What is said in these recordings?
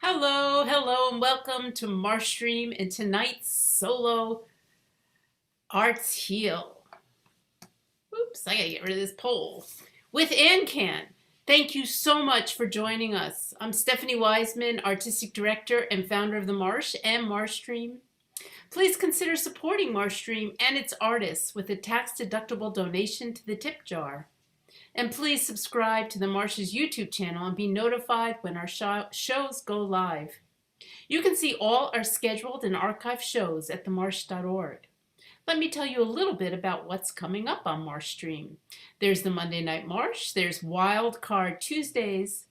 Hello, hello, and welcome to Marsh Stream and tonight's solo Arts Heal. Oops, I gotta get rid of this poll. With AnCan. Thank you so much for joining us. I'm Stephanie Wiseman, Artistic Director and founder of the Marsh and Marsh Stream. Please consider supporting Marsh Stream and its artists with a tax-deductible donation to the tip jar. And please subscribe to the Marsh's YouTube channel and be notified when our shows go live. You can see all our scheduled and archived shows at themarsh.org. Let me tell you a little bit about what's coming up on Marsh Stream. There's the Monday Night Marsh, there's Wild Card Tuesdays,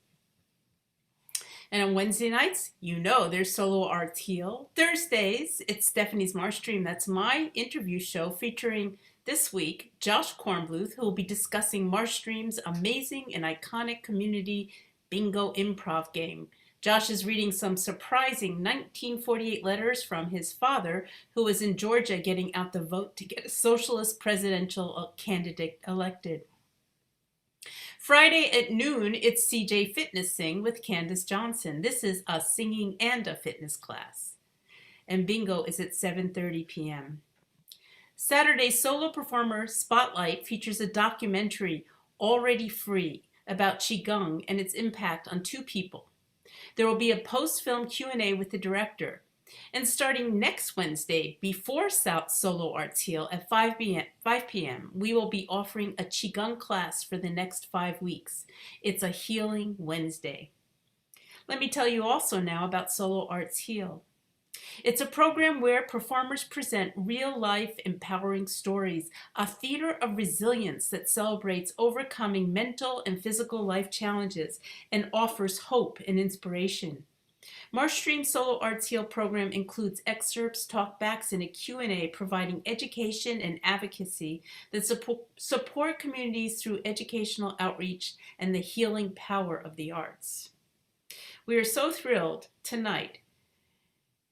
and on Wednesday nights, you know there's Solo Arts Heal. Thursdays, it's Stephanie's Marsh Stream. That's my interview show featuring this week Josh Kornbluth, who will be discussing Marsh Stream's amazing and iconic community bingo improv game. Josh is reading some surprising 1948 letters from his father, who was in Georgia getting out the vote to get a socialist presidential candidate elected. Friday at noon, it's CJ Fitness Sing with Candace Johnson. This is a singing and a fitness class. And bingo is at 7:30 p.m. Saturday solo performer Spotlight features a documentary already free about Qigong and its impact on two people. There will be a post-film Q&A with the director. And starting next Wednesday, before Solo Arts Heal at 5 p.m., we will be offering a Qigong class for the next 5 weeks. It's a Healing Wednesday. Let me tell you also now about Solo Arts Heal. It's a program where performers present real-life empowering stories, a theater of resilience that celebrates overcoming mental and physical life challenges and offers hope and inspiration. Marsh Stream's Solo Arts Heal program includes excerpts, talkbacks, and a Q&A providing education and advocacy that support communities through educational outreach and the healing power of the arts. We are so thrilled tonight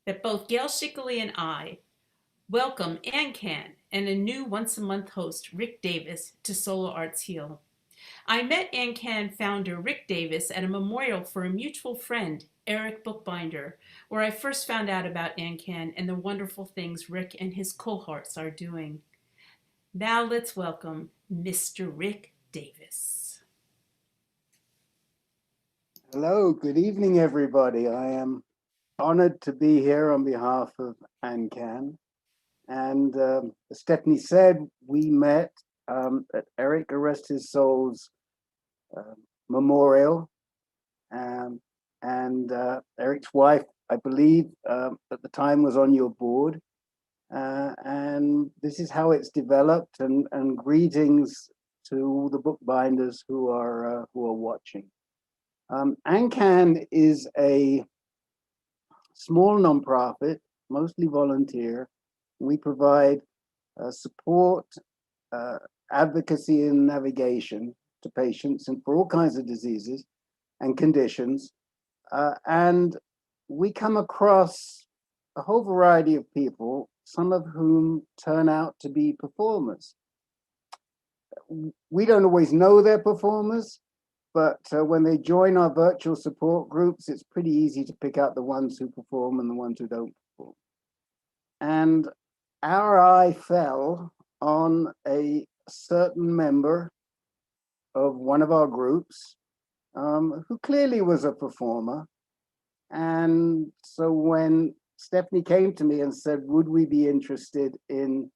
that both Gail Schickley and I welcome AnCan and a new once-a-month host, Rick Davis, to Solo Arts Heal. I met AnCan founder Rick Davis at a memorial for a mutual friend, Eric Bookbinder, where I first found out about AnCan and the wonderful things Rick and his cohorts are doing. Now let's welcome Mr. Rick Davis. Hello, good evening, everybody. I am honored to be here on behalf of AnCan. And as Stephanie said, we met at Eric Arrest His Soul's memorial. Eric's wife, I believe, at the time was on your board. And this is how it's developed, and greetings to all the bookbinders who are watching. AnCan is a small nonprofit, mostly volunteer. We provide support, advocacy, and navigation to patients and for all kinds of diseases and conditions. And we come across a whole variety of people, some of whom turn out to be performers. We don't always know they're performers, but when they join our virtual support groups, it's pretty easy to pick out the ones who perform and the ones who don't perform. And our eye fell on a certain member of one of our groups who clearly was a performer. And so when Stephanie came to me and said, would we be interested in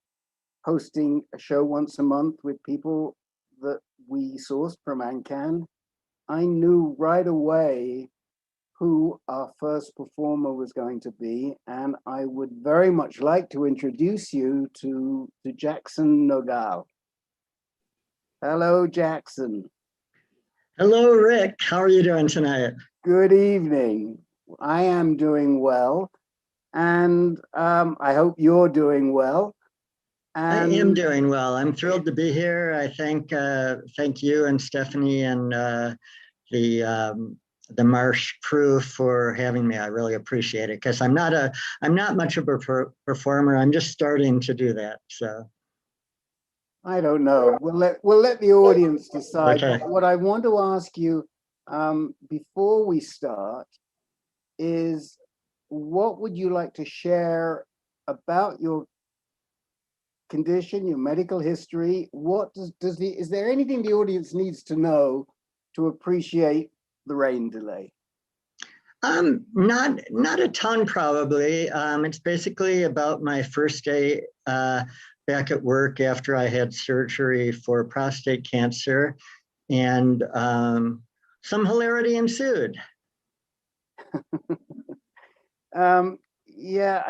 hosting a show once a month with people that we sourced from AnCan, I knew right away who our first performer was going to be, and I would very much like to introduce you to Jackson Nogahl. Hello, Jackson. Hello, Rick. How are you doing tonight? Good evening. I am doing well, and I hope you're doing well. I am doing well. I'm thrilled to be here. I thank you and Stephanie and the Marsh crew for having me. I really appreciate it, because I'm not much of a performer. I'm just starting to do that. So I don't know. We'll let the audience decide. Okay. What I want to ask you before we start is what would you like to share about your condition, your medical history? What is there anything the audience needs to know to appreciate the rain delay? Not a ton probably. It's basically about my first day back at work after I had surgery for prostate cancer, and some hilarity ensued. Yeah,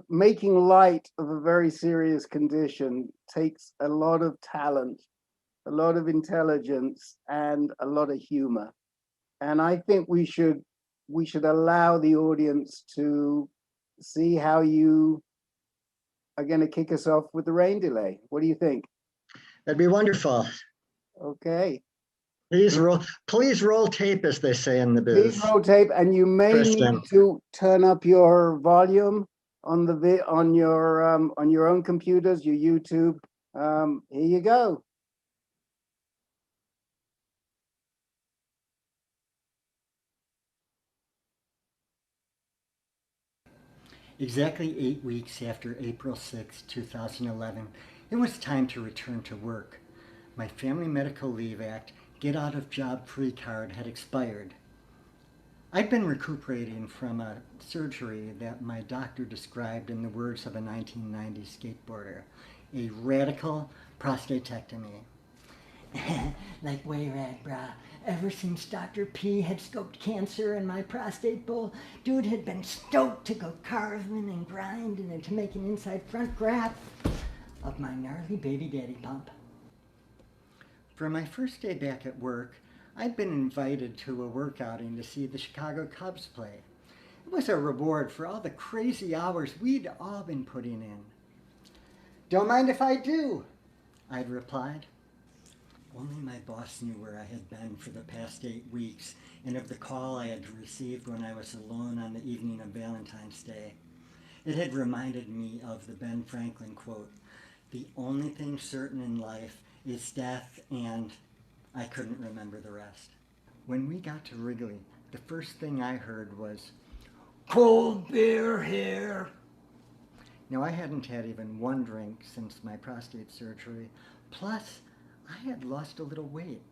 making light of a very serious condition takes a lot of talent, a lot of intelligence, and a lot of humor. And I think we should allow the audience to see how you are going to kick us off with the rain delay. What do you think? That'd be wonderful. Okay. Please roll tape, as they say in the biz. Please roll tape, and you may Kristen. need to turn up your volume on your own computers, your YouTube. Here you go. Exactly 8 weeks after April 6, 2011, it was time to return to work. My Family Medical Leave Act Get Out of Job Free card had expired. I'd been recuperating from a surgery that my doctor described in the words of a 1990 skateboarder, a radical prostatectomy. Like way rad, brah. Ever since Dr. P had scoped cancer in my prostate bowl, dude had been stoked to go carving and grinding and to make an inside front grab of my gnarly baby daddy pump. For my first day back at work, I'd been invited to a work outing to see the Chicago Cubs play. It was a reward for all the crazy hours we'd all been putting in. "Don't mind if I do," I'd replied. Only my boss knew where I had been for the past 8 weeks and of the call I had received when I was alone on the evening of Valentine's Day. It had reminded me of the Ben Franklin quote, "The only thing certain in life is death," and I couldn't remember the rest. When we got to Wrigley, the first thing I heard was, "Cold beer here." Now, I hadn't had even one drink since my prostate surgery, plus I had lost a little weight.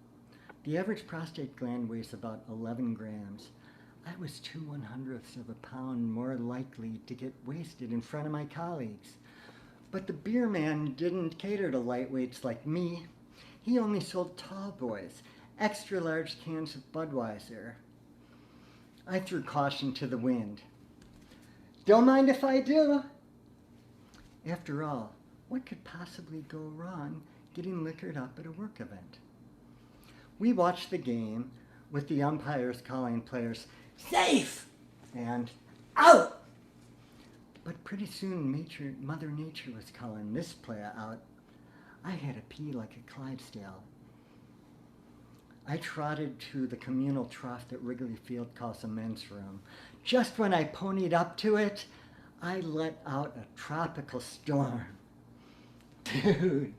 The average prostate gland weighs about 11 grams. I was 2/100ths of a pound more likely to get wasted in front of my colleagues. But the beer man didn't cater to lightweights like me. He only sold tall boys, extra large cans of Budweiser. I threw caution to the wind. "Don't mind if I do." After all, what could possibly go wrong getting liquored up at a work event? We watched the game with the umpires calling players "safe" and "out." But pretty soon Mother Nature was calling this player out. I had to pee like a Clydesdale. I trotted to the communal trough that Wrigley Field calls a men's room. Just when I ponied up to it, I let out a tropical storm. Dude,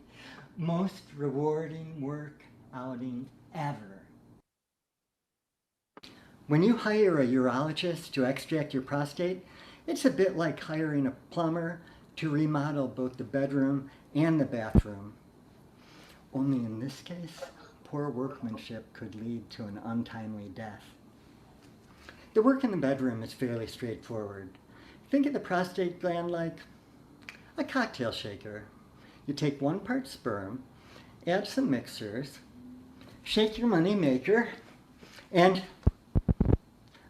most rewarding work outing ever. When you hire a urologist to extract your prostate, it's a bit like hiring a plumber to remodel both the bedroom and the bathroom. Only in this case, poor workmanship could lead to an untimely death. The work in the bedroom is fairly straightforward. Think of the prostate gland like a cocktail shaker. You take 1 part sperm, add some mixers, shake your money maker, and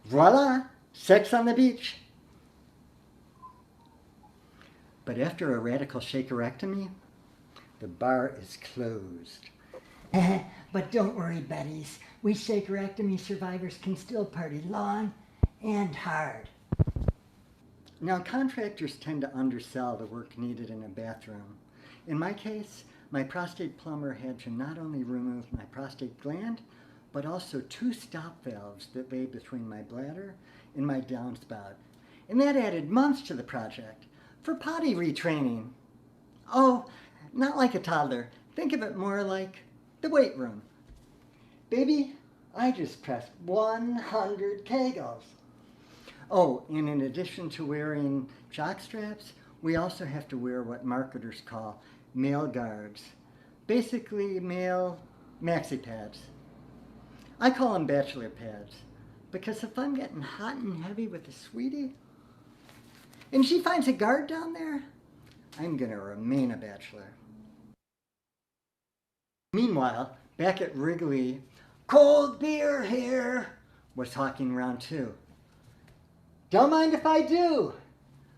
voila, sex on the beach. But after a radical shakerectomy, the bar is closed. But don't worry, Betties. We shakerectomy survivors can still party long and hard. Now, contractors tend to undersell the work needed in a bathroom. In my case, my prostate plumber had to not only remove my prostate gland, but also 2 stop valves that lay between my bladder and my downspout. And that added months to the project for potty retraining. Oh, not like a toddler. Think of it more like the weight room. Baby, I just pressed 100 kegels. Oh, and in addition to wearing jock straps, we also have to wear what marketers call male guards. Basically, male maxi pads. I call them bachelor pads because if I'm getting hot and heavy with a sweetie and she finds a guard down there, I'm going to remain a bachelor. Meanwhile, back at Wrigley, cold beer here was talking round two. Don't mind if I do.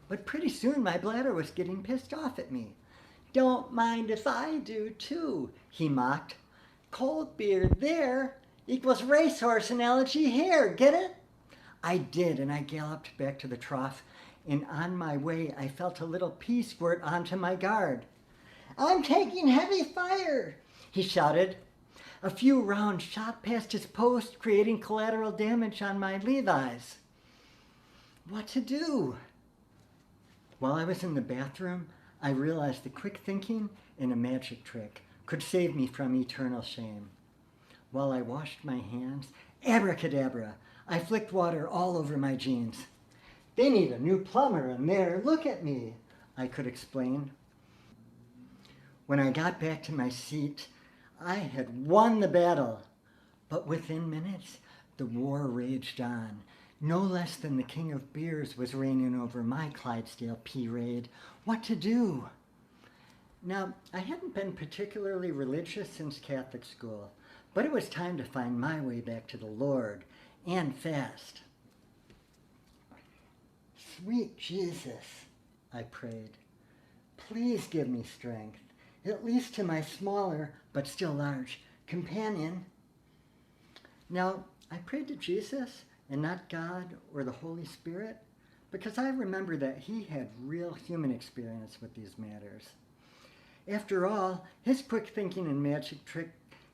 But pretty soon my bladder was getting pissed off at me. Don't mind if I do too, he mocked. Cold beer there equals racehorse analogy here, get it? I did, and I galloped back to the trough, and on my way I felt a little pee squirt onto my guard. I'm taking heavy fire, he shouted. A few rounds shot past his post, creating collateral damage on my Levi's. What to do? While I was in the bathroom, I realized the quick thinking and a magic trick could save me from eternal shame. While I washed my hands, abracadabra, I flicked water all over my jeans. They need a new plumber in there, look at me, I could explain. When I got back to my seat, I had won the battle. But within minutes, the war raged on. No less than the king of beers was reigning over my Clydesdale pea raid. What to do? Now, I hadn't been particularly religious since Catholic school, but it was time to find my way back to the Lord, and fast. Sweet Jesus, I prayed, please give me strength, at least to my smaller, but still large, companion. Now, I prayed to Jesus and not God or the Holy Spirit, because I remember that he had real human experience with these matters. After all, his quick thinking and magic trick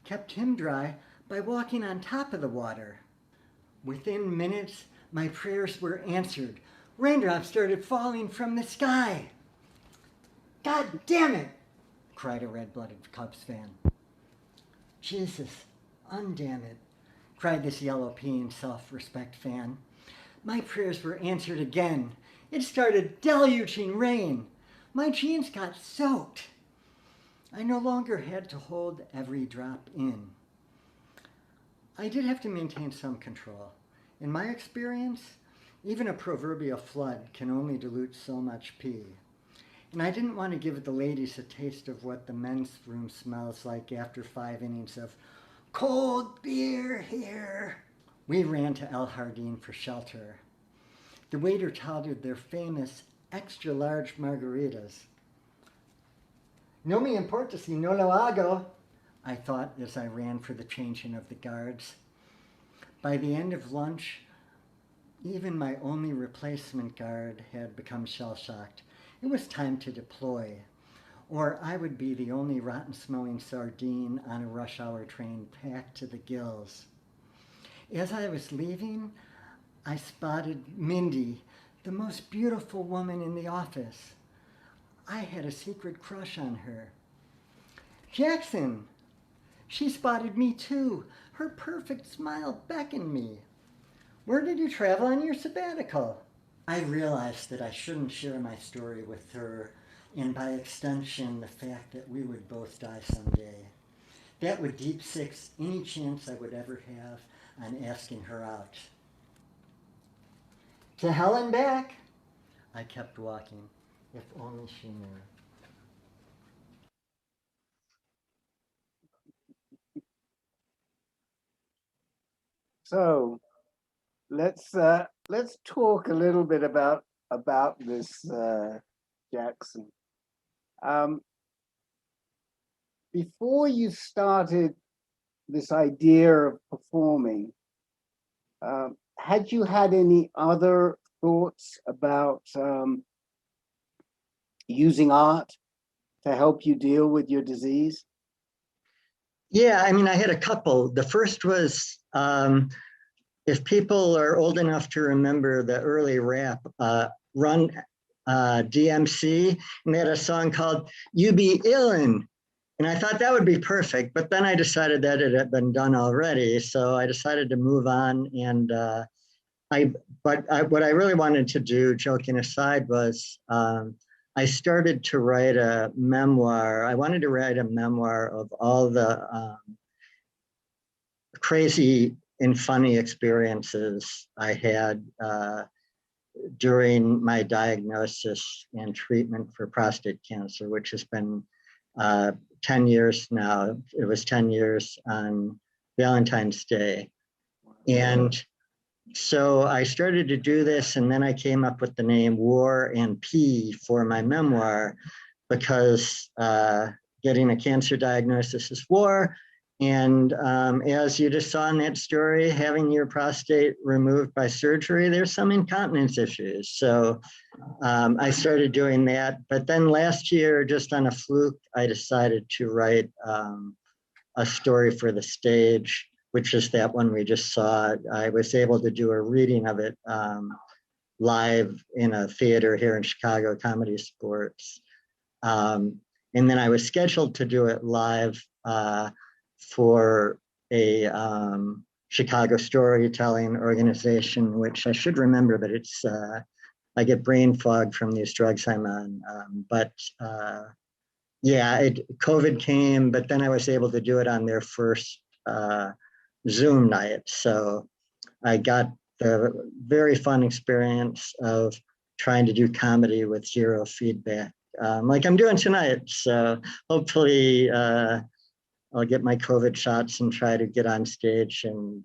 kept him dry by walking on top of the water. Within minutes, my prayers were answered. Raindrops started falling from the sky. God damn it, cried a red-blooded Cubs fan. Jesus, undamn it, cried this yellow-peeing self-respect fan. My prayers were answered again. It started deluging rain. My jeans got soaked. I no longer had to hold every drop in. I did have to maintain some control. In my experience, even a proverbial flood can only dilute so much pee. And I didn't want to give the ladies a taste of what the men's room smells like after 5 innings of cold beer here. We ran to El Jardín for shelter. The waiter touted their famous extra-large margaritas. No me importa si no lo hago, I thought as I ran for the changing of the guards. By the end of lunch, even my only replacement guard had become shell-shocked. It was time to deploy, or I would be the only rotten-smelling sardine on a rush-hour train packed to the gills. As I was leaving, I spotted Mindy, the most beautiful woman in the office. I had a secret crush on her. Jackson! She spotted me too. Her perfect smile beckoned me. Where did you travel on your sabbatical? I realized that I shouldn't share my story with her, and by extension, the fact that we would both die someday. That would deep six any chance I would ever have on asking her out. To hell and back! I kept walking. If only she knew. So let's talk a little bit about this Jackson. Before you started this idea of performing, had you had any other thoughts about using art to help you deal with your disease? Yeah, I mean, I had a couple. The first was, if people are old enough to remember the early rap, Run DMC, and they had a song called You Be Illin'. And I thought that would be perfect, but then I decided that it had been done already. So I decided to move on, and what I really wanted to do, joking aside, was I started to write a memoir. I wanted to write a memoir of all the crazy and funny experiences I had during my diagnosis and treatment for prostate cancer, which has been 10 years now. It was 10 years on Valentine's Day. And so I started to do this, and then I came up with the name War and P for my memoir, because getting a cancer diagnosis is war. And as you just saw in that story, having your prostate removed by surgery, there's some incontinence issues. So I started doing that. But then last year, just on a fluke, I decided to write a story for the stage, which is that one we just saw. I was able to do a reading of it live in a theater here in Chicago, Comedy Sports. And then I was scheduled to do it live for a Chicago storytelling organization, which I should remember, but it's, I get brain fog from these drugs I'm on. COVID came, but then I was able to do it on their first Zoom night. So I got the very fun experience of trying to do comedy with zero feedback, like I'm doing tonight. So hopefully I'll get my COVID shots and try to get on stage and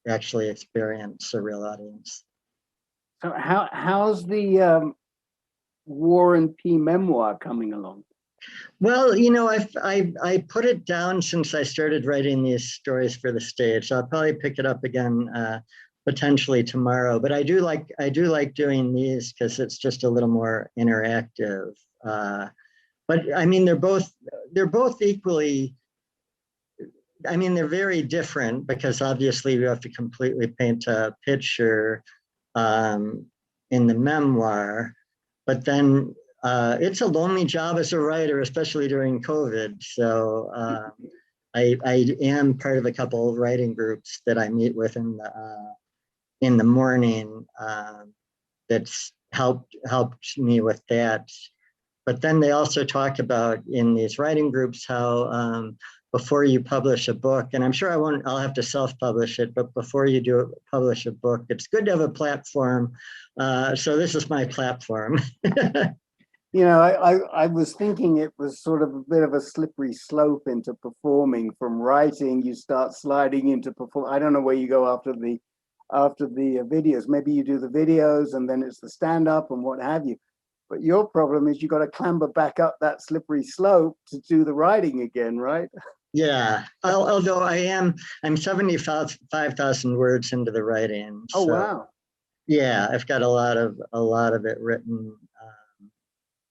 actually experience a real audience. So how's the War and P memoir coming along? Well, I put it down since I started writing these stories for the stage. So I'll probably pick it up again potentially tomorrow. But I do like doing these because it's just a little more interactive. But I mean, they're both equally. I mean, they're very different because obviously you have to completely paint a picture in the memoir, but then it's a lonely job as a writer, especially during COVID. So I am part of a couple of writing groups that I meet with in the morning. That's helped me with that. But then they also talk about in these writing groups how before you publish a book, and I'm sure I'll have to self-publish it, but before you publish a book, it's good to have a platform. So this is my platform. I was thinking it was sort of a bit of a slippery slope into performing. From writing, you start sliding into perform. I don't know where you go after the videos. Maybe you do the videos and then it's the stand-up and what have you. But your problem is you got to clamber back up that slippery slope to do the writing again, right? Yeah, although I'm 75,000 words into the writing. Oh, so, wow. Yeah, I've got a lot of it written,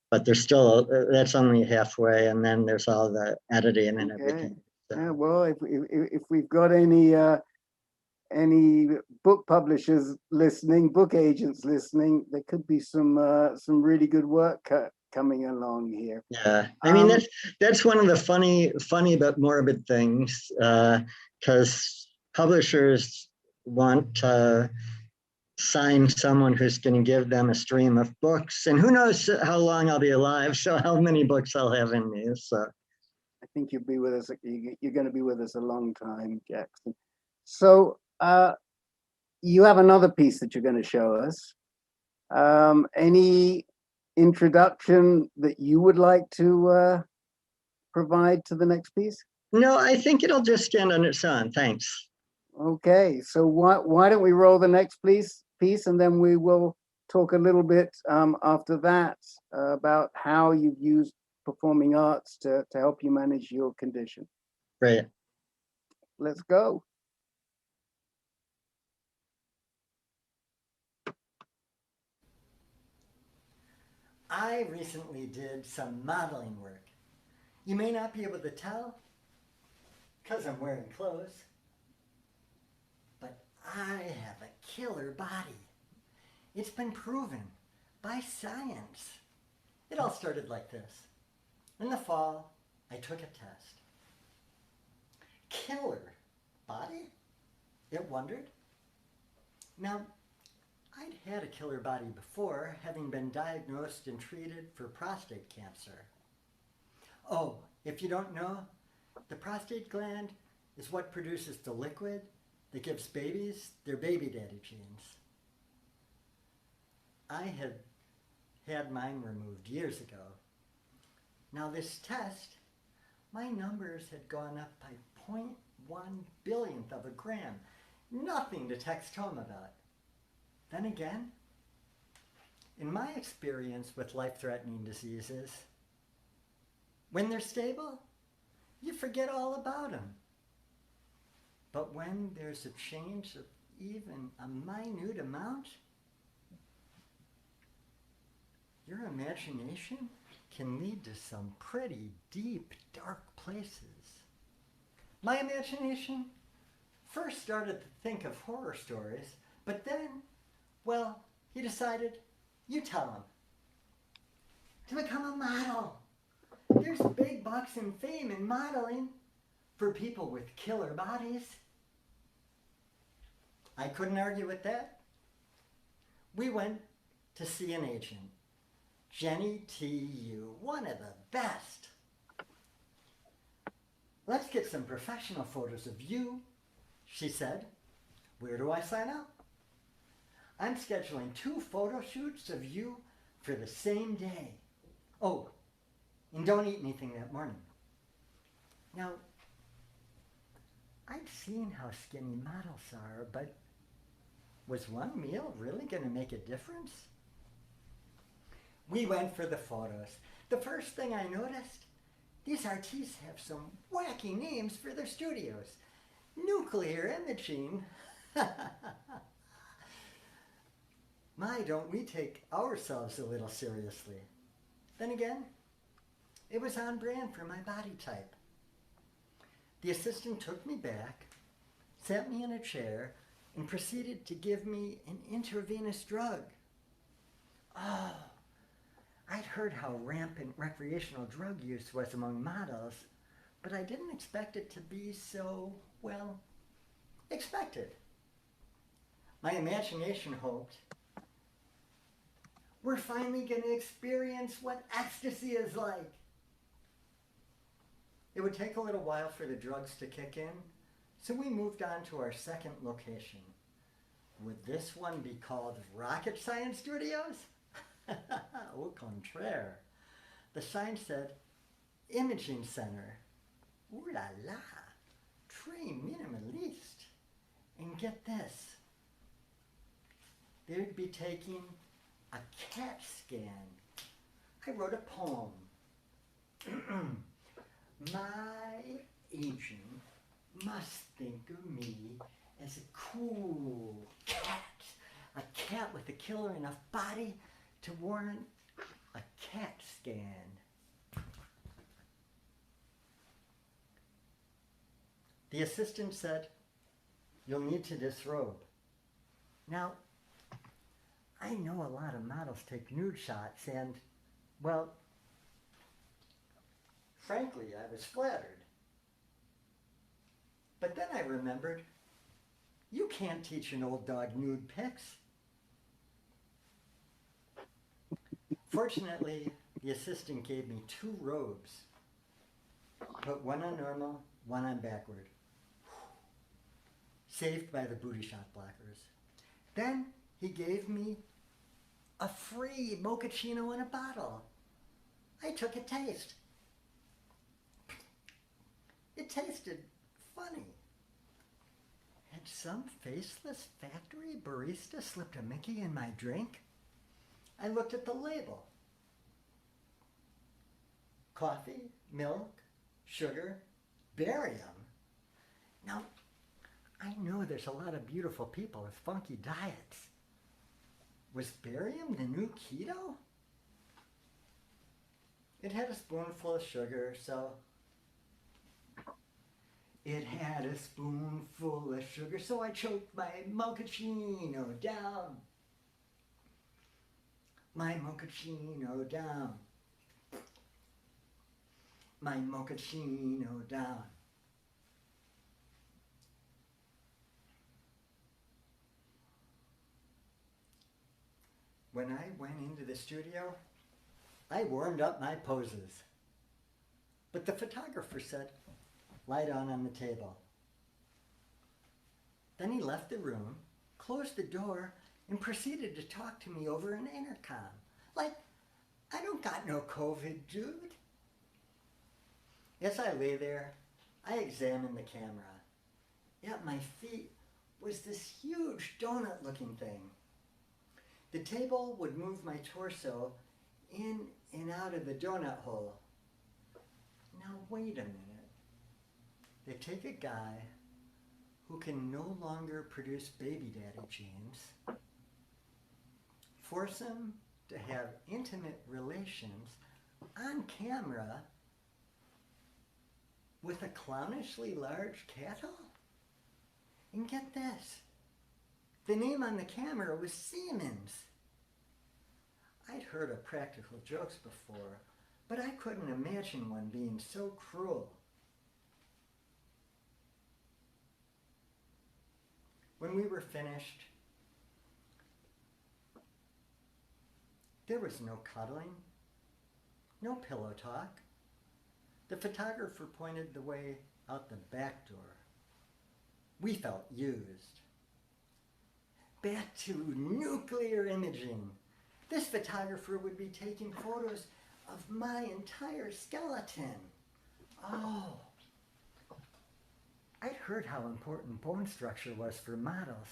but there's still that's only halfway, and then there's all the editing and everything. So. Yeah, well, if we've got any book publishers listening, book agents listening, there could be some really good work coming along here. Yeah, I mean that's one of the funny but morbid things, because publishers want to sign someone who's going to give them a stream of books, and who knows how long I'll be alive, so how many books I'll have in me. So I think you'll be with us. You're going to be with us a long time, Jackson. So you have another piece that you're going to show us. Any introduction that you would like to provide to the next piece? No, I think it'll just stand on its own. Thanks. Okay, so why don't we roll the next piece, and then we will talk a little bit after that about how you've used performing arts to help you manage your condition. Great. Let's go. I recently did some modeling work. You may not be able to tell because I'm wearing clothes, but I have a killer body. It's been proven by science. It all started like this. In the fall, I took a test. Killer body? It wondered. Now, I'd had a killer body before, having been diagnosed and treated for prostate cancer. Oh, if you don't know, the prostate gland is what produces the liquid that gives babies their baby daddy genes. I had mine removed years ago. Now this test, my numbers had gone up by 0.1 billionth of a gram. Nothing to text home about. Then again, in my experience with life-threatening diseases, when they're stable, you forget all about them. But when there's a change of even a minute amount, your imagination can lead to some pretty deep, dark places. My imagination first started to think of horror stories, but then, well, he decided, you tell him, to become a model. There's big bucks and fame in modeling for people with killer bodies. I couldn't argue with that. We went to see an agent, Jenny T.U., one of the best. Let's get some professional photos of you, she said. Where do I sign up? I'm scheduling 2 photo shoots of you for the same day. Oh, and don't eat anything that morning. Now, I'd seen how skinny models are, but was one meal really going to make a difference? We went for the photos. The first thing I noticed, these artists have some wacky names for their studios. Nuclear imaging. My, don't we take ourselves a little seriously. Then again, it was on brand for my body type. The assistant took me back, sat me in a chair, and proceeded to give me an intravenous drug. Oh, I'd heard how rampant recreational drug use was among models, but I didn't expect it to be so, well, expected. My imagination hoped, we're finally going to experience what ecstasy is like. It would take a little while for the drugs to kick in, so we moved on to our second location. Would this one be called Rocket Science Studios? Au contraire. The sign said, Imaging Center. Ooh la la, très minimaliste. And get this, they'd be taking a CAT scan. I wrote a poem. My agent must think of me as a cool cat. A cat with a killer enough body to warrant a CAT scan. The assistant said, you'll need to disrobe. Now, I know a lot of models take nude shots and, well, frankly, I was flattered. But then I remembered, you can't teach an old dog nude pics. Fortunately, the assistant gave me 2 robes. Put one on normal, one on backward. Saved by the booty shot blockers. Then he gave me a free mochaccino in a bottle. I took a taste. It tasted funny. Had some faceless factory barista slipped a Mickey in my drink? I looked at the label. Coffee, milk, sugar, barium. Now, I know there's a lot of beautiful people with funky diets. Was barium the new keto? It had a spoonful of sugar, so... It had a spoonful of sugar, so I choked my mochaccino down. My mochaccino down. My mochaccino down. When I went into the studio, I warmed up my poses. But the photographer said, lie down on the table. Then he left the room, closed the door, and proceeded to talk to me over an intercom. Like, I don't got no COVID, dude. As I lay there, I examined the camera. At my feet was this huge donut-looking thing. The table would move my torso in and out of the donut hole. Now wait a minute. They take a guy who can no longer produce baby daddy genes, force him to have intimate relations on camera with a clownishly large cattle? And get this, the name on the camera was Siemens. I'd heard of practical jokes before, but I couldn't imagine one being so cruel. When we were finished, there was no cuddling, no pillow talk. The photographer pointed the way out the back door. We felt used. Back to nuclear imaging. This photographer would be taking photos of my entire skeleton. Oh, I'd heard how important bone structure was for models.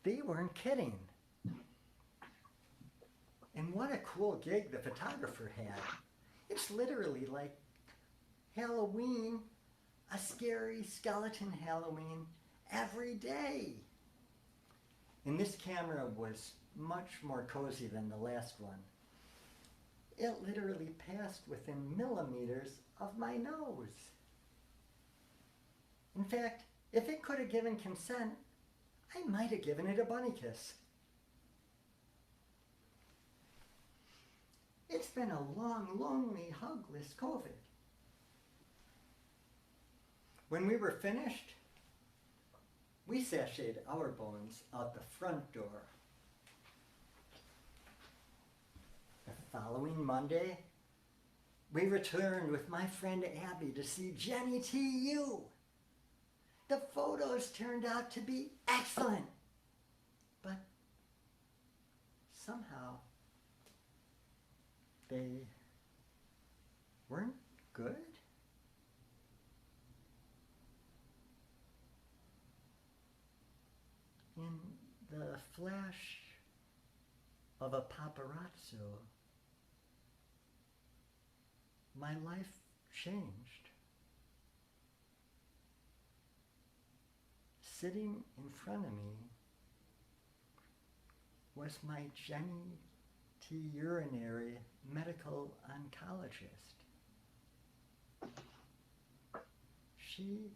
They weren't kidding. And what a cool gig the photographer had. It's literally like Halloween, a scary skeleton Halloween every day. And this camera was much more cozy than the last one. It literally passed within millimeters of my nose. In fact, if it could have given consent, I might have given it a bunny kiss. It's been a long, lonely, hugless COVID. When we were finished, we sashayed our bones out the front door. The following Monday, we returned with my friend Abby to see Jenny T.U. The photos turned out to be excellent, but somehow they weren't good. In the flash of a paparazzo, my life changed. Sitting in front of me was my Jenny T. Urinary medical oncologist. She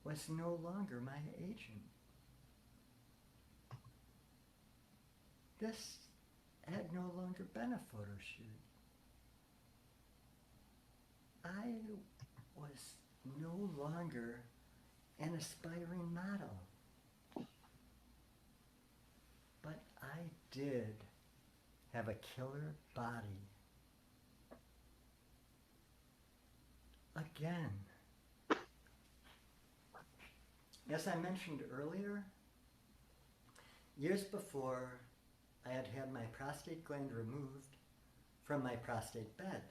was no longer my agent. This had no longer been a photo shoot. I was no longer an aspiring model. But I did have a killer body. Again. As I mentioned earlier, years before, I had had my prostate gland removed from my prostate bed.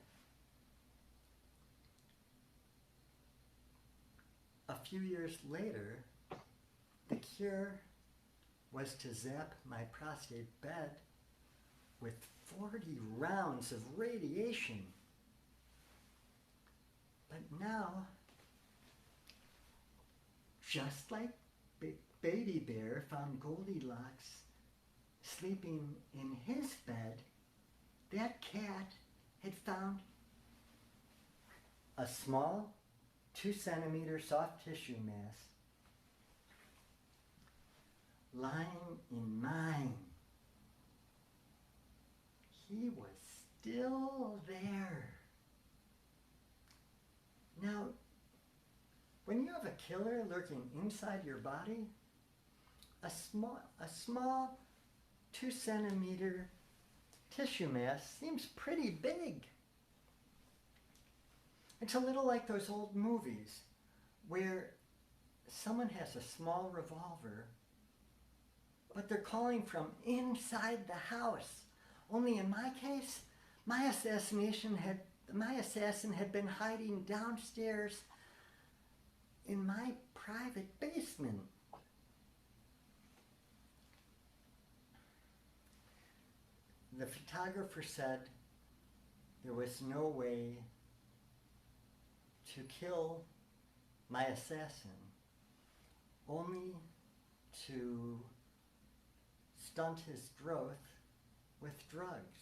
A few years later, the cure was to zap my prostate bed with 40 rounds of radiation. But now, just like Baby Bear found Goldilocks sleeping in his bed, that cat had found a small 2-centimeter soft tissue mass lying in mine. He was still there. Now, when you have a killer lurking inside your body, a small 2-centimeter tissue mass seems pretty big. It's a little like those old movies where someone has a small revolver, but they're calling from inside the house. Only in my case, my assassin had been hiding downstairs in my private basement. The photographer said there was no way to kill my assassin, only to stunt his growth with drugs.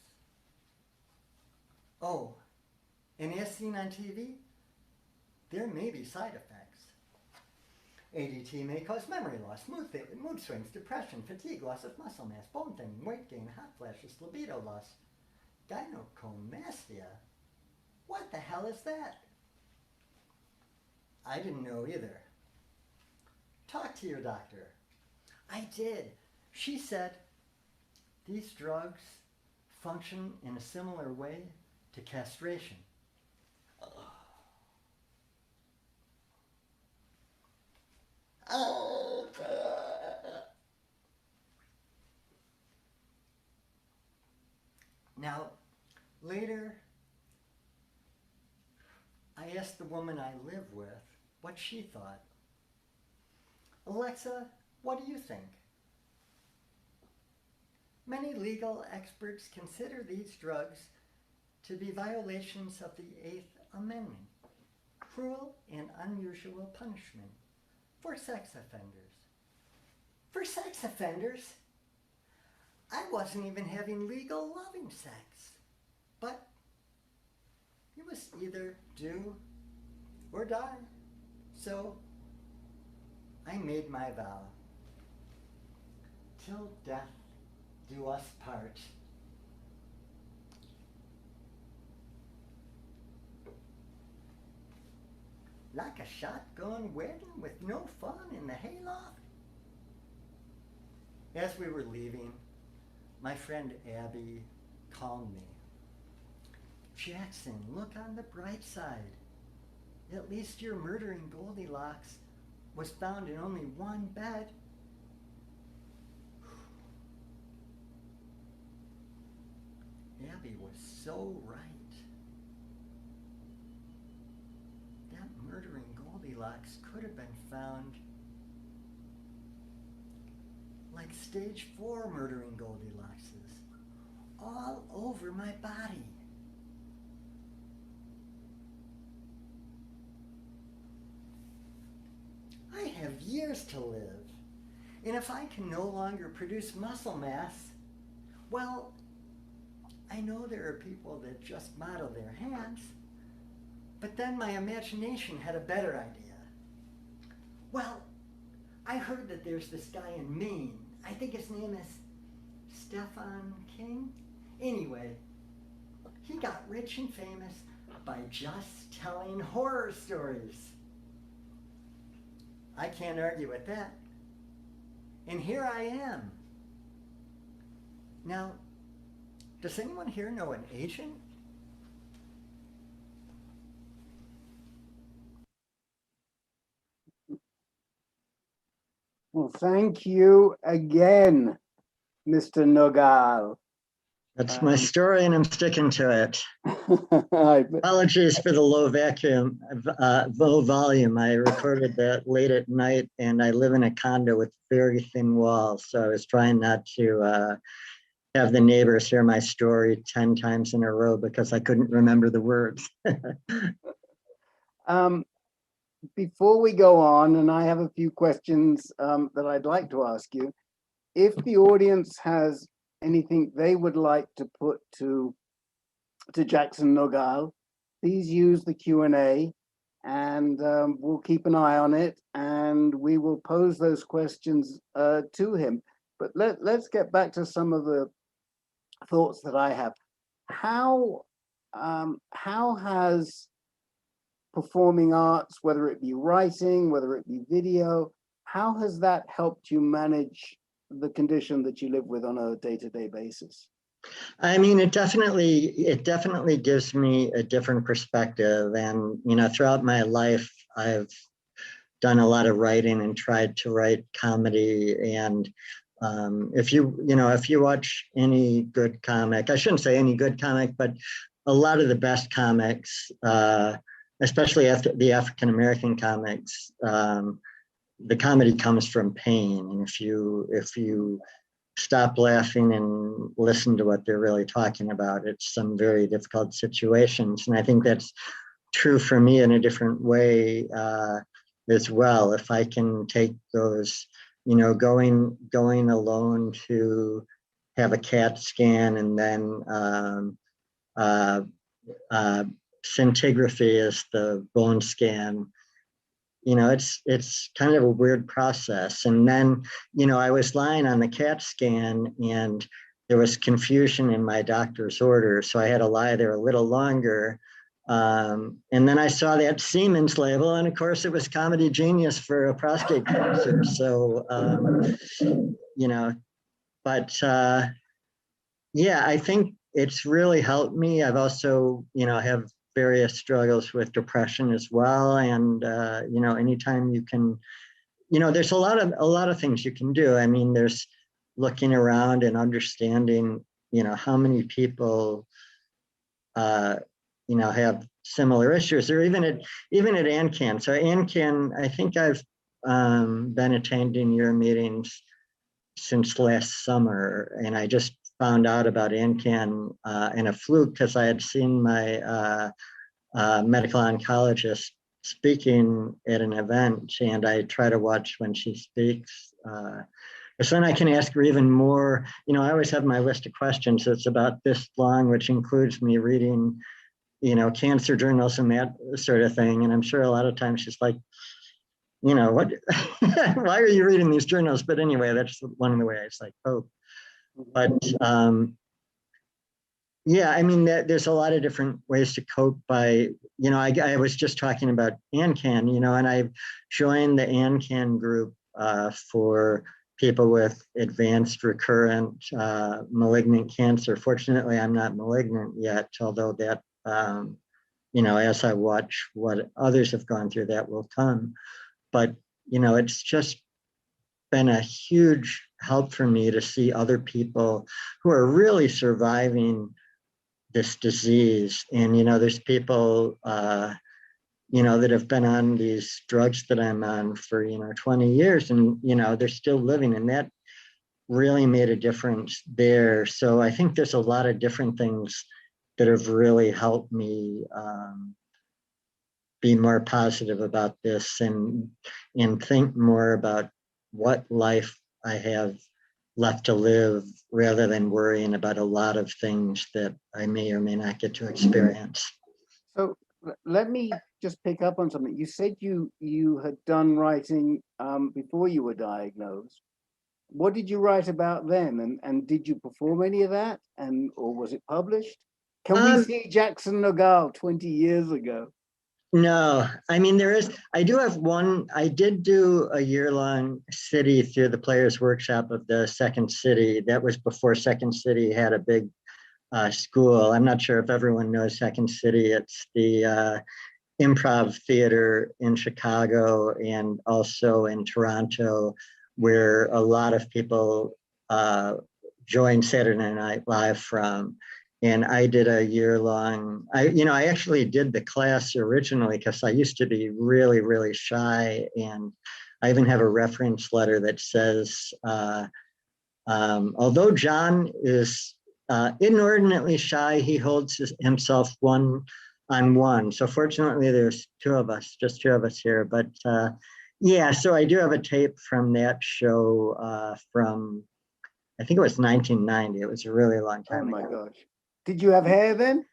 Oh, and as seen on TV, there may be side effects. ADT may cause memory loss, mood swings, depression, fatigue, loss of muscle mass, bone thinning, weight gain, hot flashes, libido loss, gynecomastia. What the hell is that? I didn't know either. Talk to your doctor. I did. She said these drugs function in a similar way to castration. Now, later, I asked the woman I live with what she thought. Alexa, what do you think? Many legal experts consider these drugs to be violations of the Eighth Amendment, cruel and unusual punishment for sex offenders. For sex offenders? I wasn't even having legal loving sex, but it was either do or die. So I made my vow. Till death do us part. Like a shotgun wedding with no fun in the hayloft? As we were leaving, my friend Abby calmed me. Jackson, look on the bright side. At least your murdering Goldilocks was found in only one bed. Abby was so right. That murdering Goldilocks could have been found like stage 4 murdering Goldilockses, all over my body. I have years to live, and if I can no longer produce muscle mass, well, I know there are people that just model their hands, but then my imagination had a better idea. Well, I heard that there's this guy in Maine. I think his name is Stephen King. Anyway, he got rich and famous by just telling horror stories. I can't argue with that. And here I am. Now, does anyone here know an agent? Well, thank you again, Mr. Nogahl. That's my story, and I'm sticking to it. I- Apologies for the low volume. I recorded that late at night, and I live in a condo with very thin walls, so I was trying not to have the neighbors hear my story 10 times in a row because I couldn't remember the words. Before we go on, and I have a few questions that I'd like to ask you, if the audience has anything they would like to put to Jackson Nogahl, please use the Q&A, and we'll keep an eye on it, and we will pose those questions to him. But let's get back to some of the thoughts that I have. How has performing arts, whether it be writing, whether it be video, how has that helped you manage the condition that you live with on a day-to-day basis? I mean, it definitely gives me a different perspective. And, throughout my life, I've done a lot of writing and tried to write comedy. And if you watch any good comic, I shouldn't say any good comic, but a lot of the best comics, especially after the African American comics, the comedy comes from pain. And if you stop laughing and listen to what they're really talking about, it's some very difficult situations. And I think that's true for me in a different way as well. If I can take those, going alone to have a CAT scan, and then scintigraphy is the bone scan. It's kind of a weird process. And then, I was lying on the CAT scan and there was confusion in my doctor's order. So I had to lie there a little longer. And then I saw that Siemens label, and of course it was Comedy Genius for a prostate cancer. So, but I think it's really helped me. I've also, have various struggles with depression as well. And, anytime you can, there's a lot of things you can do. I mean, there's looking around and understanding, how many people, have similar issues, or even at AnCan. So AnCan, I think I've been attending your meetings since last summer, and I just found out about AnCan in a fluke because I had seen my medical oncologist speaking at an event, and I try to watch when she speaks. So then I can ask her even more. I always have my list of questions that's about this long, which includes me reading, cancer journals and that sort of thing. And I'm sure a lot of times she's like, what, why are you reading these journals? But anyway, that's one of the ways I cope. But I mean, there's a lot of different ways to cope by, I was just talking about AnCan, and I've joined the AnCan group for people with advanced recurrent malignant cancer. Fortunately, I'm not malignant yet, although that, as I watch what others have gone through, that will come. But, it's just been a huge help for me to see other people who are really surviving this disease. And, there's people, that have been on these drugs that I'm on for, 20 years, and, they're still living, and that really made a difference there. So I think there's a lot of different things that have really helped me be more positive about this and think more about what life I have left to live, rather than worrying about a lot of things that I may or may not get to experience. So let me just pick up on something. You said you had done writing before you were diagnosed. What did you write about then? And did you perform any of that? Or was it published? Can we see Jackson Nogahl 20 years ago? No, I mean, I do have one. I did do a year-long city through the Players Workshop of the Second City. That was before Second City had a big school. I'm not sure if everyone knows Second City. It's the improv theater in Chicago and also in Toronto, where a lot of people join Saturday Night Live from. And I did a year-long, I actually did the class originally because I used to be really, really shy. And I even have a reference letter that says, although John is inordinately shy, he holds himself one-on-one. So fortunately, there's just two of us here. But so I do have a tape from that show from, I think it was 1990. It was a really long time ago. Oh my gosh. Did you have hair then?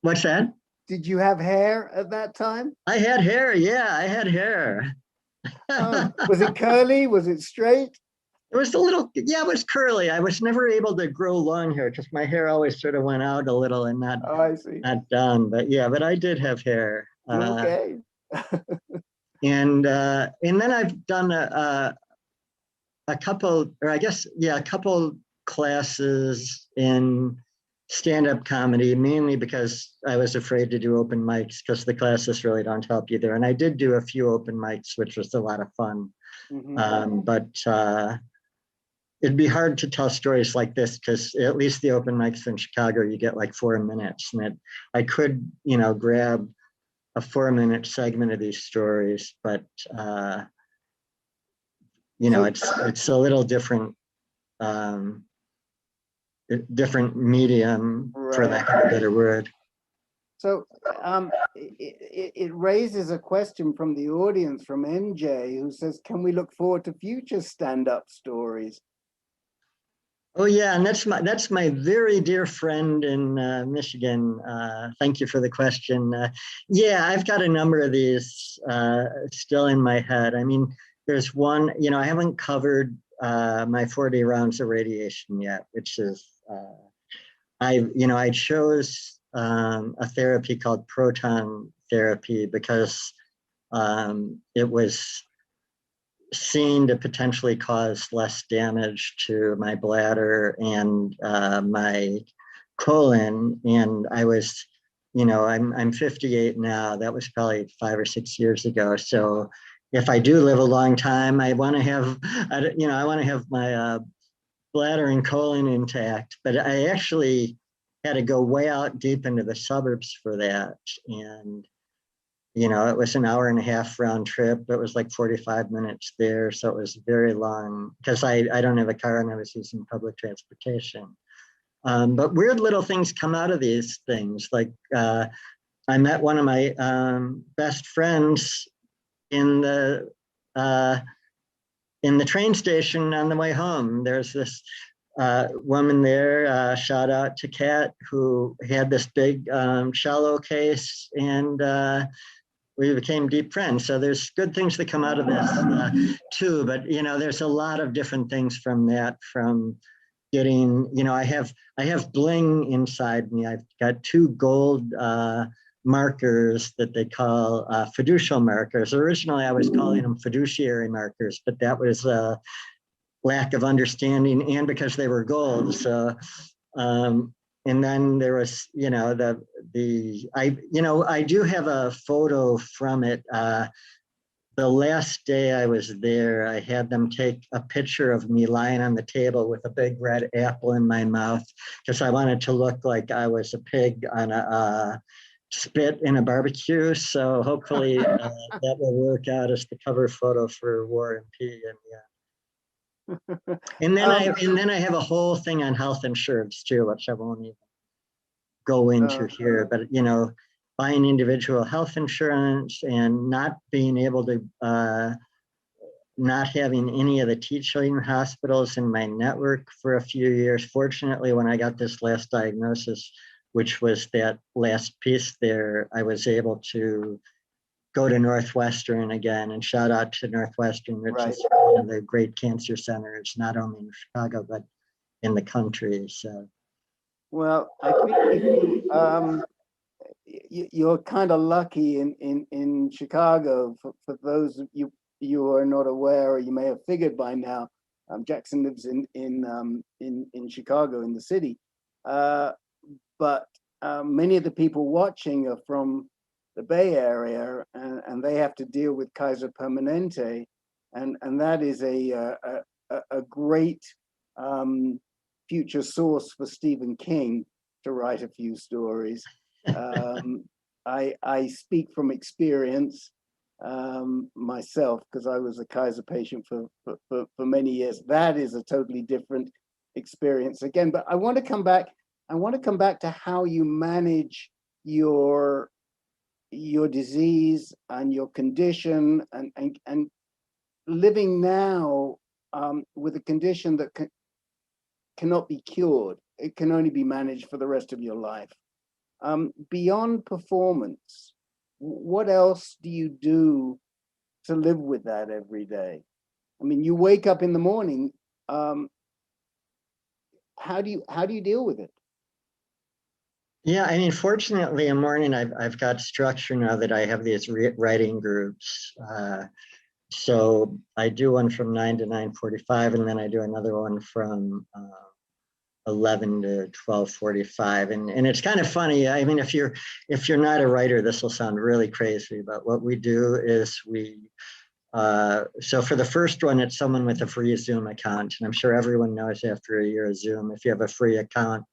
What's that? Did you have hair at that time? I had hair. Yeah, I had hair. Oh, was it curly? Was it straight? It was it was curly. I was never able to grow long hair because my hair always sort of went out a little and not down. But I did have hair. Okay. And then I've done a couple, or I guess, yeah, a couple classes in stand-up comedy, mainly because I was afraid to do open mics because the classes really don't help either. And I did do a few open mics, which was a lot of fun. But it'd be hard to tell stories like this because at least the open mics in Chicago, you get like 4 minutes, and I could, grab a 4-minute segment of these stories, but it's a little different, different medium, for lack of a better word. So it raises a question from the audience, from NJ, who says, can we look forward to future stand-up stories? Oh yeah, and that's my very dear friend in Michigan. Thank you for the question. Yeah, I've got a number of these still in my head. I mean, there's one, I haven't covered my 40 rounds of radiation yet, which is I chose a therapy called proton therapy because it was seen to potentially cause less damage to my bladder and my colon. And I was, I'm 58 now. That was probably 5 or 6 years ago. So if I do live a long time, I want to have, I want to have my bladder and colon intact. But I actually had to go way out deep into the suburbs for that. And it was an hour and a half round trip. It was like 45 minutes there. So it was very long because I don't have a car and I was using public transportation. But weird little things come out of these things. Like I met one of my best friends in the train station on the way home. There's this woman there, shout out to Kat, who had this big shallow case, and we became deep friends. So there's good things that come out of this too. But there's a lot of different things from that. From getting, I have bling inside me. I've got 2 gold markers that they call fiducial markers. Originally, I was calling them fiduciary markers, but that was a lack of understanding, and because they were gold. So. And then there was, I do have a photo from it. The last day I was there, I had them take a picture of me lying on the table with a big red apple in my mouth because I wanted to look like I was a pig on a spit in a barbecue. So hopefully that will work out as the cover photo for War and P. And yeah. And then I have a whole thing on health insurance too, which I won't even go into here. But buying individual health insurance and not being able to, not having any of the teaching hospitals in my network for a few years. Fortunately, when I got this last diagnosis, which was that last piece there, I was able to go to Northwestern again, and shout out to Northwestern, which is one of the great cancer centers, not only in Chicago, but in the country. So, well, I think you're kind of lucky in Chicago. For those of you who are not aware, or you may have figured by now, Jackson lives in Chicago, in the city. But many of the people watching are from the Bay Area, and they have to deal with Kaiser Permanente, and that is a great future source for Stephen King to write a few stories. I speak from experience myself, because I was a Kaiser patient for many years. That is a totally different experience again. But I want to come back. To how you manage your disease and your condition, and living now with a condition that cannot be cured. It can only be managed for the rest of your life. Beyond performance, what else do you do to live with that every day? I mean, you wake up in the morning. How do you deal with it? Yeah, I mean, fortunately, in morning I've got structure now that I have these writing groups. So I do one from 9 to 9:45, and then I do another one from 11 to 12:45. And it's kind of funny. I mean, if you're not a writer, this will sound really crazy, but what we do is so for the first one, it's someone with a free Zoom account. And I'm sure everyone knows after a year of Zoom, if you have a free account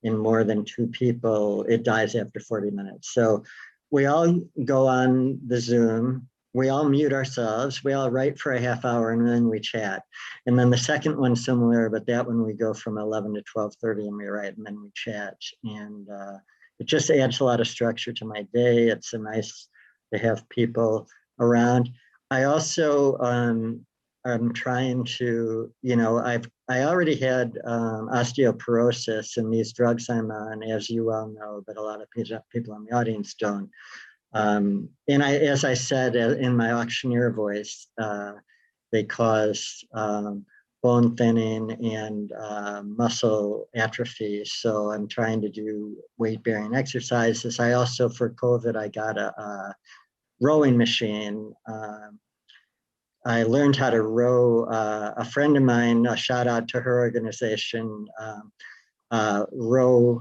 in more than 2 people, it dies after 40 minutes. So we all go on the Zoom, we all mute ourselves, we all write for a half hour, and then we chat. And then the second one similar, but that one we go from 11 to 12:30 and we write, and then we chat. And it just adds a lot of structure to my day. It's a nice to have people around. I also I'm trying to, I already had osteoporosis, and these drugs I'm on, as you well know, but a lot of people in the audience don't. And as I said in my auctioneer voice, they cause bone thinning and muscle atrophy. So I'm trying to do weight-bearing exercises. I also, for COVID, I got a rowing machine. I learned how to row. A friend of mine, a shout out to her organization, Row,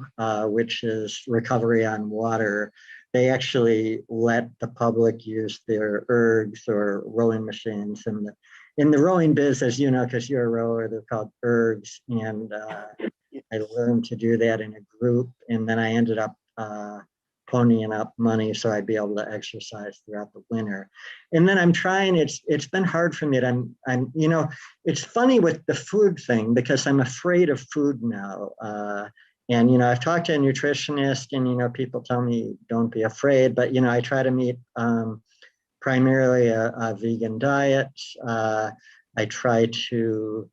which is Recovery on Water. They actually let the public use their ergs or rowing machines. And in the rowing biz, as you know, because you're a rower, they're called ergs. And I learned to do that in a group. And then I ended up ponying up money so I'd be able to exercise throughout the winter. And then I'm trying, it's been hard for me. It's funny with the food thing because I'm afraid of food now. And I've talked to a nutritionist, and people tell me don't be afraid, but I try to meet primarily a vegan diet. I try to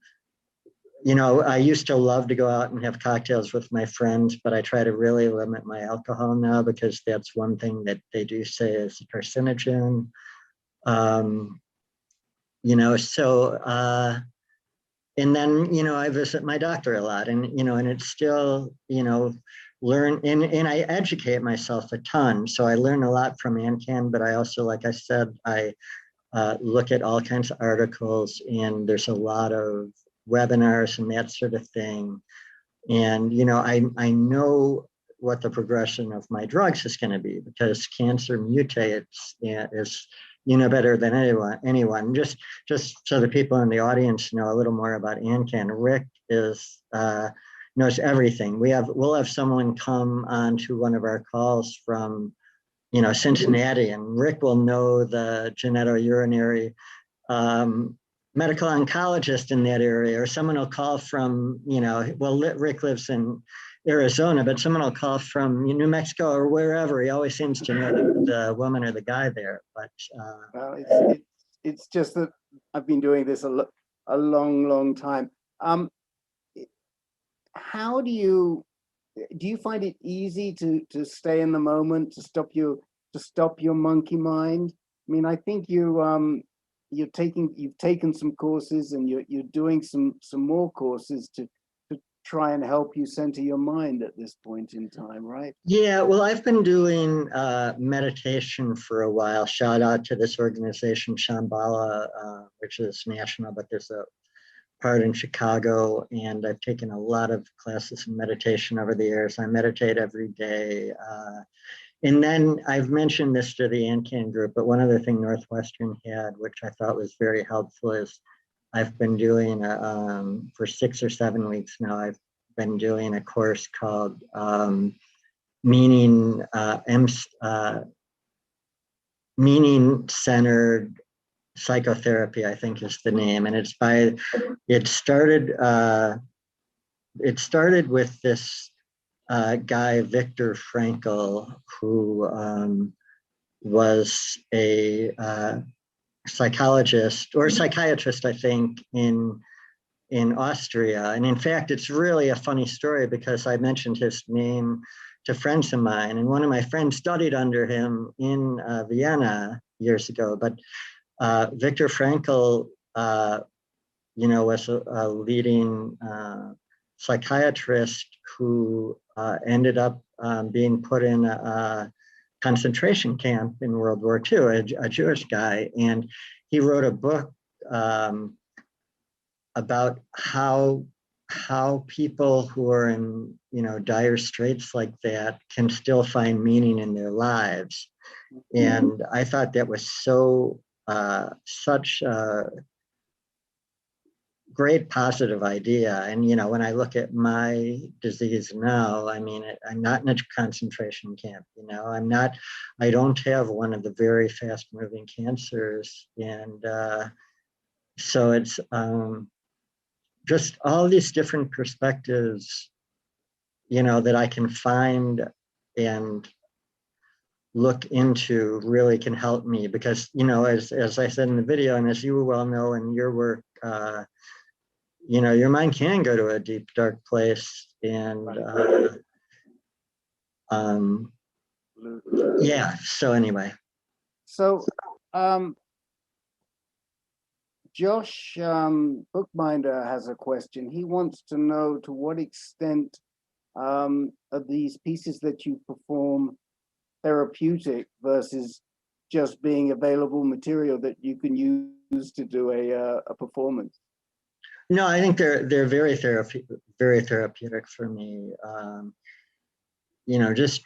I used to love to go out and have cocktails with my friends, but I try to really limit my alcohol now because that's one thing that they do say is a carcinogen. And then, I visit my doctor a lot, and it's still, learn, and I educate myself a ton. So I learn a lot from AnCan, but I also, like I said, I look at all kinds of articles, and there's a lot of webinars and that sort of thing. And, I know what the progression of my drugs is going to be because cancer mutates is, better than anyone. Just so the people in the audience know a little more about AnCan. Rick knows everything. We'll have someone come on to one of our calls from, Cincinnati, and Rick will know the genetourinary medical oncologist in that area, or someone will call from, Rick lives in Arizona, but someone will call from New Mexico or wherever. He always seems to know the woman or the guy there. But well, it's just that I've been doing this a long time. How do you find it easy to stay in the moment, to stop your monkey mind? I mean, I think you've taken some courses, and you're doing some more courses to try and help you center your mind at this point in time, right? Yeah, well, I've been doing meditation for a while. Shout out to this organization, Shambhala, which is national, but there's a part in Chicago, and I've taken a lot of classes in meditation over the years. I meditate every day. And then I've mentioned this to the AnCan group, but one other thing Northwestern had, which I thought was very helpful, is I've been doing, for 6 or 7 weeks now, I've been doing a course called Meaning-Centered Psychotherapy, I think is the name. And it started with this guy, Viktor Frankl, who was a psychologist or psychiatrist, I think, in Austria. And in fact, it's really a funny story because I mentioned his name to friends of mine, and one of my friends studied under him in Vienna years ago. But Viktor Frankl, was a leading psychiatrist who ended up being put in a concentration camp in World War II, a Jewish guy. And he wrote a book about how people who are in, you know, dire straits like that can still find meaning in their lives. And I thought that was so such a great positive idea. And, you know, when I look at my disease now, I mean, I'm not in a concentration camp, you know, I don't have one of the very fast moving cancers. And so it's just all these different perspectives, you know, that I can find and look into really can help me, because, you know, as I said in the video, and as you well know in your work, you know, your mind can go to a deep, dark place. And yeah, so anyway. So, Josh Bookbinder has a question. He wants to know, to what extent are these pieces that you perform therapeutic versus just being available material that you can use to do a performance? No, I think they're very therapeutic for me. You know, just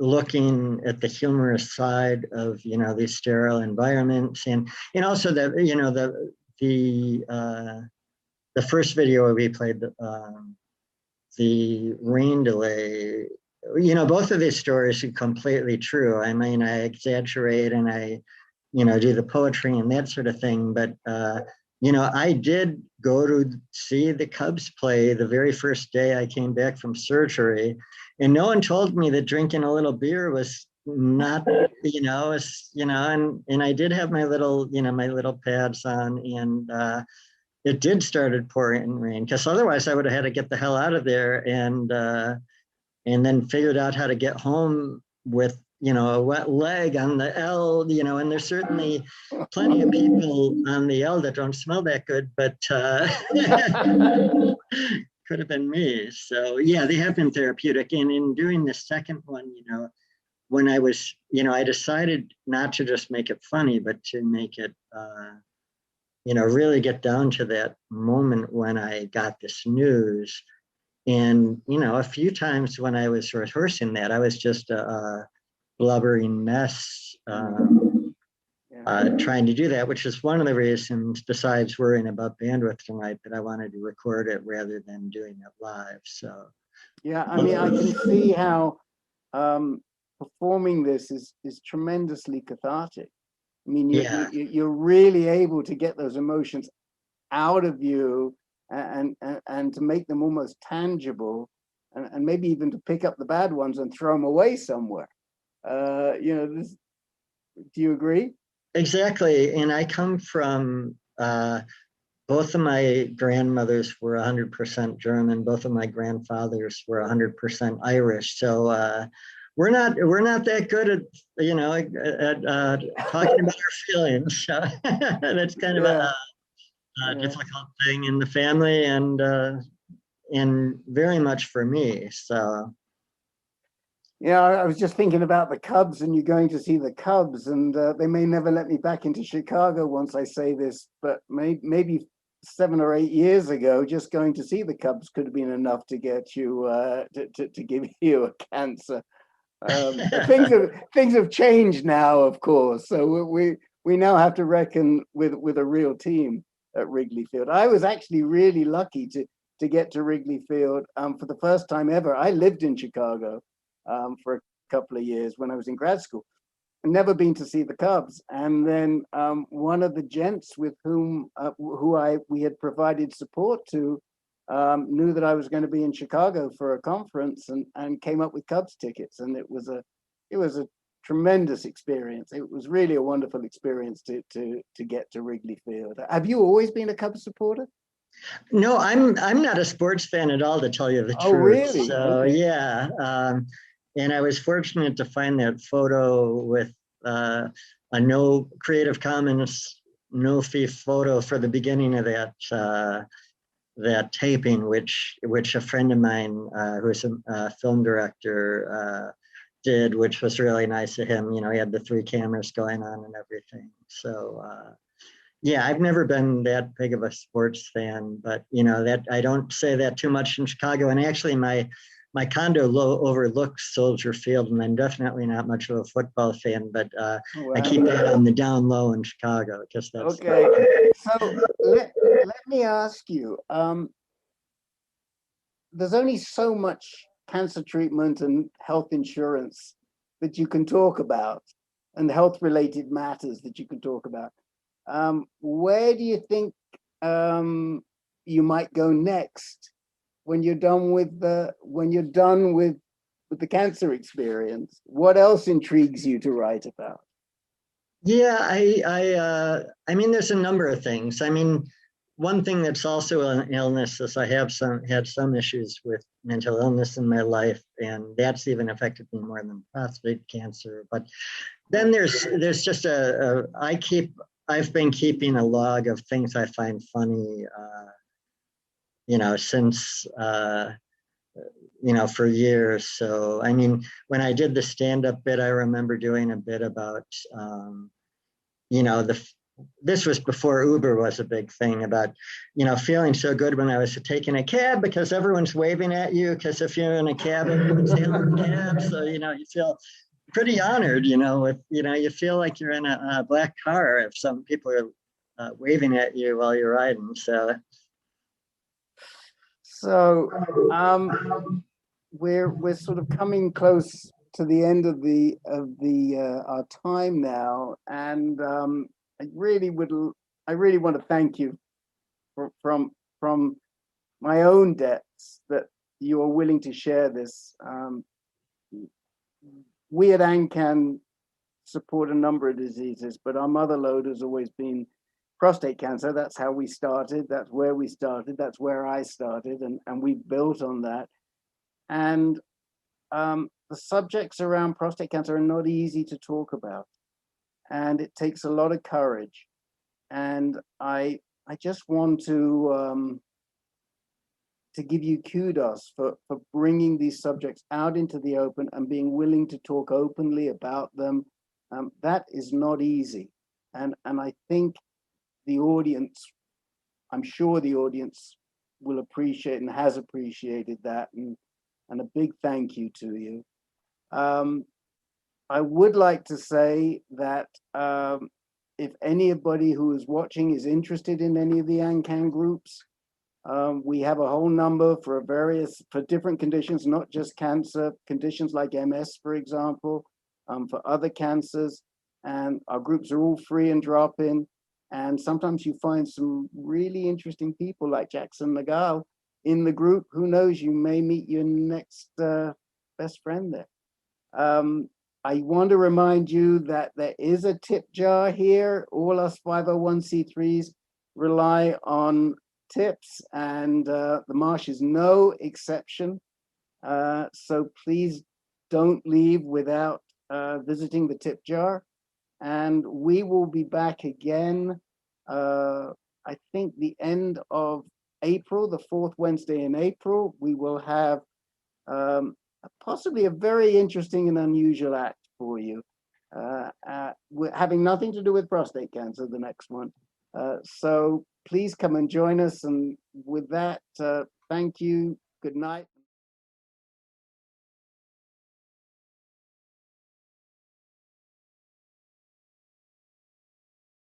looking at the humorous side of, you know, these sterile environments, and also that, you know, the first video we played, the rain delay. You know, both of these stories are completely true. I mean, I exaggerate and I, you know, do the poetry and that sort of thing, but you know, I did go to see the Cubs play the very first day I came back from surgery, and no one told me that drinking a little beer was not, you know, and I did have my little, you know, my little pads on, and it did started pouring rain, because otherwise I would have had to get the hell out of there, and then figured out how to get home with, you know, a wet leg on the L, you know, and there's certainly plenty of people on the L that don't smell that good, but could have been me. So yeah, they have been therapeutic. And in doing the second one, you know, when I was, you know, I decided not to just make it funny, but to make it, you know, really get down to that moment when I got this news. And, you know, a few times when I was rehearsing that, I was just a blubbering mess trying to do that, which is one of the reasons, besides worrying about bandwidth tonight, that I wanted to record it rather than doing it live. So yeah, I mean, I can see how performing this is tremendously cathartic. I mean, you're really able to get those emotions out of you, and to make them almost tangible, and maybe even to pick up the bad ones and throw them away somewhere. You know, do you agree? Exactly. And I come from, both of my grandmothers were 100% German. Both of my grandfathers were 100% Irish. So we're not that good at, you know, at talking about our feelings. So that's kind of a difficult thing in the family, and very much for me. So yeah, I was just thinking about the Cubs, and you're going to see the Cubs, and they may never let me back into Chicago once I say this, but maybe 7 or 8 years ago, just going to see the Cubs could have been enough to get you to give you a cancer. Things have changed now, of course. So we now have to reckon with a real team at Wrigley Field. I was actually really lucky to get to Wrigley Field for the first time ever. I lived in Chicago for a couple of years when I was in grad school. I'd never been to see the Cubs, and then one of the gents with whom we had provided support to knew that I was going to be in Chicago for a conference, and came up with Cubs tickets, and it was a tremendous experience. It was really a wonderful experience to get to Wrigley Field. Have you always been a Cubs supporter? No, I'm not a sports fan at all, to tell you the truth. Oh, really? So okay. yeah, and I was fortunate to find that photo with a no Creative Commons no fee photo for the beginning of that taping, which a friend of mine who's a film director did, which was really nice of him. You know, he had the 3 cameras going on and everything. So yeah, I've never been that big of a sports fan, but you know that I don't say that too much in Chicago. And actually, my condo overlooks Soldier Field, and I'm definitely not much of a football fan, but I keep that on the down low in Chicago because that's okay. So let me ask you. There's only so much cancer treatment and health insurance that you can talk about, and health-related matters that you can talk about. Where do you think you might go next when you're done with the cancer experience? What else intrigues you to write about? Yeah, I mean, there's a number of things. I mean, one thing that's also an illness is I have had some issues with mental illness in my life, and that's even affected me more than prostate cancer. But then there's just I've been keeping a log of things I find funny, you know, since you know, for years. So I mean, when I did the stand-up bit, I remember doing a bit about you know, this was before Uber was a big thing, about, you know, feeling so good when I was taking a cab because everyone's waving at you, because if you're in a cab, everyone's hailing cabs. So, you know, you feel pretty honored, you know, with, you know, you feel like you're in a black car if some people are waving at you while you're riding. So we're sort of coming close to the end of our time now, and I really want to thank you from my own depths that you are willing to share this. We at AnCan support a number of diseases, but our mother lode has always been prostate cancer. That's how we started. That's where we started. That's where I started, and we've built on that. And the subjects around prostate cancer are not easy to talk about, and it takes a lot of courage. And I just want to give you kudos for bringing these subjects out into the open and being willing to talk openly about them. That is not easy, and I think the audience, I'm sure the audience will appreciate and has appreciated that, and a big thank you to you. I would like to say that if anybody who is watching is interested in any of the AnCan groups, we have a whole number for different conditions, not just cancer, conditions like MS, for example, for other cancers. And our groups are all free and drop-in. And sometimes you find some really interesting people like Jackson Nogahl in the group. Who knows, you may meet your next best friend there. I want to remind you that there is a tip jar here. All us 501c3s rely on tips, and the Marsh is no exception. So please don't leave without visiting the tip jar. And we will be back again, I think the end of April, the 4th Wednesday in April. We will have possibly a very interesting and unusual act for you. We're having nothing to do with prostate cancer, the next one. So please come and join us. And with that, thank you. Good night.